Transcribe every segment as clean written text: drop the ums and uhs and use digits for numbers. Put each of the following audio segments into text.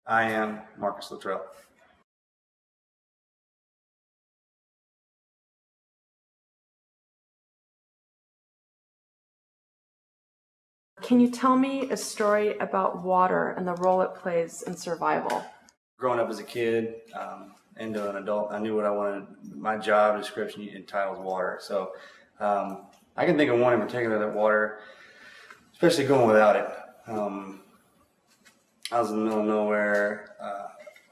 I am Marcus Luttrell. Can you tell me a story about water and the role it plays in survival? Growing up as a kid, into an adult, I knew what I wanted. My job description entitles water. So I can think of one in particular that water, especially going without it. I was in the middle of nowhere.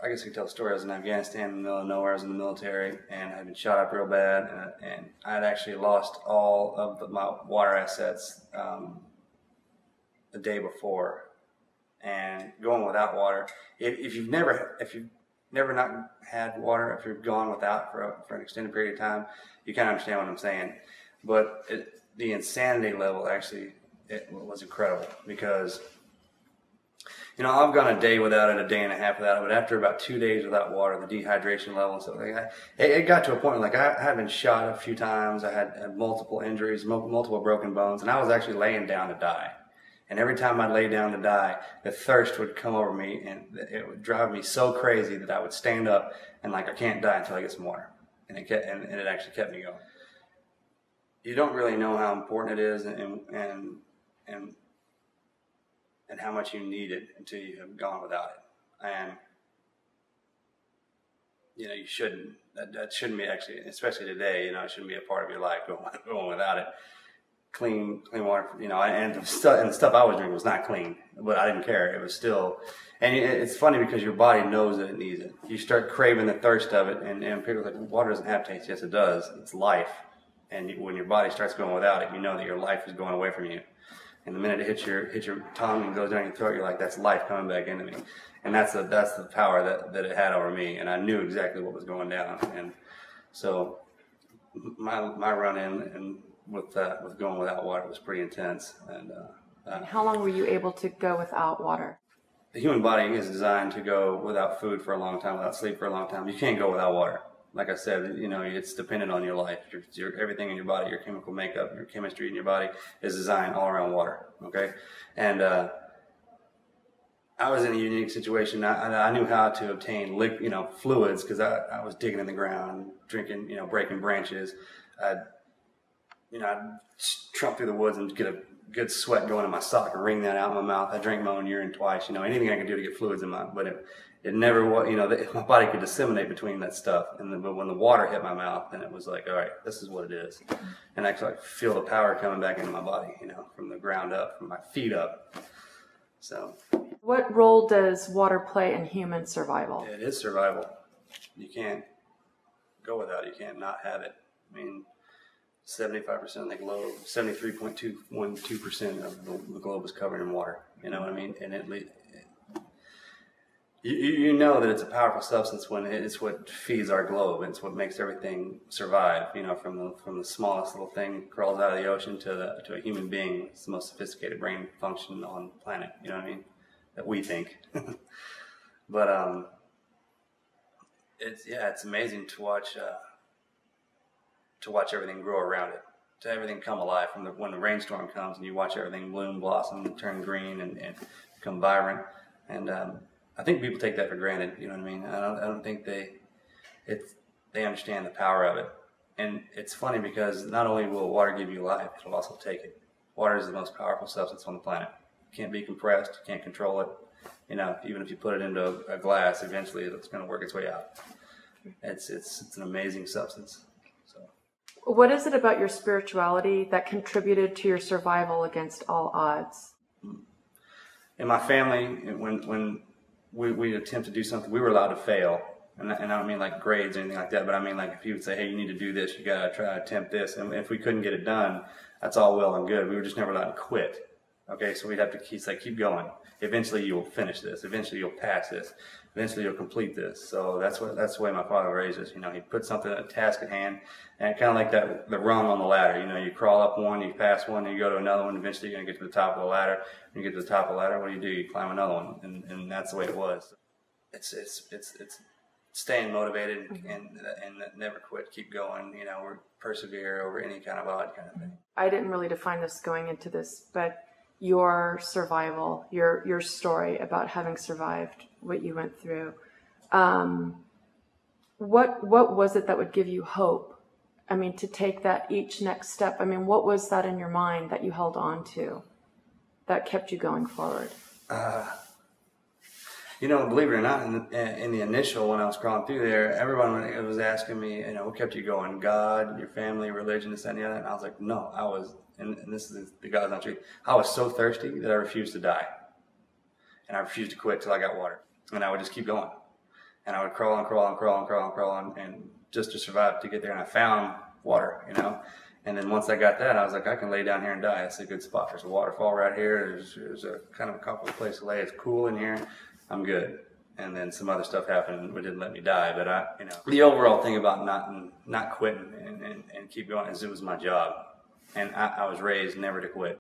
I guess I could tell the story. I was in Afghanistan in the middle of nowhere. I was in the military, and I had been shot up real bad, and I had actually lost all of my water assets the day before. And going without water, if you've never not had water, if you've gone without for an extended period of time, you kind of understand what I'm saying. But the insanity level actually, it was incredible, because I've gone a day without it, a day and a half without it, but after about 2 days without water, the dehydration level and stuff like that, it got to a point like I had been shot a few times. I had multiple injuries, multiple broken bones, and I was actually laying down to die. And every time I'd lay down to die, the thirst would come over me, and it would drive me so crazy that I would stand up and I can't die until I get some water. And it actually kept me going. You don't really know how important it is and how much you need it until you have gone without it. And you shouldn't. That shouldn't be, actually, especially today. It shouldn't be a part of your life going without it. Clean water, and the stuff I was drinking was not clean, but I didn't care. It was still, and it's funny because your body knows that it needs it. You start craving the thirst of it, and people are like, water doesn't have taste. Yes, it does. It's life. And when your body starts going without it, you know that your life is going away from you. And the minute it hits your tongue and goes down your throat, you're like, that's life coming back into me. And that's the power that it had over me. And I knew exactly what was going down. And so my run in and with going without water was pretty intense. And how long were you able to go without water? The human body is designed to go without food for a long time, without sleep for a long time. You can't go without water. Like I said, it's dependent on your life. Everything in your body, your chemical makeup, your chemistry in your body is designed all around water. Okay, and I was in a unique situation. I knew how to obtain fluids, because I was digging in the ground, drinking, breaking branches. I'd trump through the woods and get a good sweat going in my sock and wring that out in my mouth. I drank my own urine twice. Anything I could do to get fluids in but it never was. My body could disseminate between that stuff. But when the water hit my mouth, then it was like, all right, this is what it is. And I could feel the power coming back into my body, from the ground up, from my feet up. So, what role does water play in human survival? It is survival. You can't go without it. You can't not have it. 75% of the globe, 73.212% of the globe is covered in water. You know what I mean? And you know that it's a powerful substance when it's what feeds our globe. It's what makes everything survive. From the smallest little thing crawls out of the ocean to a human being. It's the most sophisticated brain function on the planet. You know what I mean? That we think. But it's amazing to watch everything grow around it, to everything come alive. When the rainstorm comes and you watch everything bloom, blossom, and turn green and become vibrant. And I think people take that for granted. You know what I mean? I don't think they understand the power of it. And it's funny because not only will water give you life, it'll also take it. Water is the most powerful substance on the planet. It can't be compressed. You can't control it. Even if you put it into a glass, eventually it's going to work its way out. It's an amazing substance. What is it about your spirituality that contributed to your survival against all odds? In my family, when we attempt to do something, we were allowed to fail. And I don't mean like grades or anything like that, but I mean like if you would say, hey, you need to do this, you got to try to attempt this. And if we couldn't get it done, that's all well and good. We were just never allowed to quit. Okay, so we'd have to keep going. Eventually you'll finish this. Eventually you'll pass this. Eventually you'll complete this. So that's the way my father raised us. He put a task at hand, and kind of like the rung on the ladder. You crawl up one, you pass one, you go to another one. Eventually you're gonna get to the top of the ladder. When you get to the top of the ladder, what do? You climb another one, and that's the way it was. It's staying motivated and never quit, keep going. Or persevere over any kind of odd kind of thing. I didn't really define this going into this, but your survival, your story about having survived what you went through. What was it that would give you hope? I mean, to take that each next step. I mean, what was that in your mind that you held on to that kept you going forward? Believe it or not, in the initial, when I was crawling through there, everyone was asking me, what kept you going? God, your family, religion, this, that, and the other. And I was like, no, and this is the God's not truth. I was so thirsty that I refused to die. And I refused to quit till I got water. And I would just keep going. And I would crawl and crawl and crawl and crawl and crawl and just to survive to get there. And I found water, And then once I got that, I was like, I can lay down here and die. It's a good spot. There's a waterfall right here. There's a kind of a comfortable place to lay. It's cool in here. I'm good. And then some other stuff happened that didn't let me die. But the overall thing about not quitting and keep going is it was my job. And I was raised never to quit.